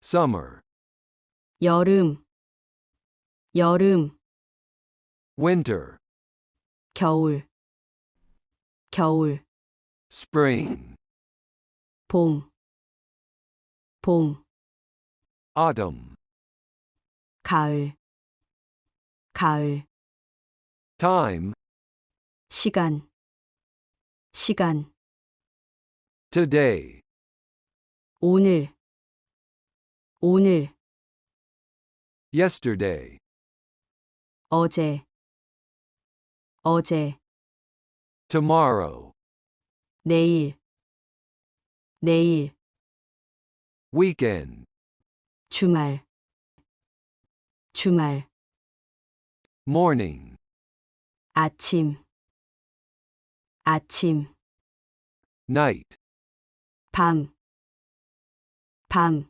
summer, 여름, 여름, winter, 겨울, 겨울, spring, 봄, 봄, autumn, 가을, 가을, time, 시간, 시간, today, 오늘, 오늘, yesterday, 어제, 어제, tomorrow, 내일, 내일, weekend, 주말, 주말, morning, 아침, 아침, night, 밤, 밤,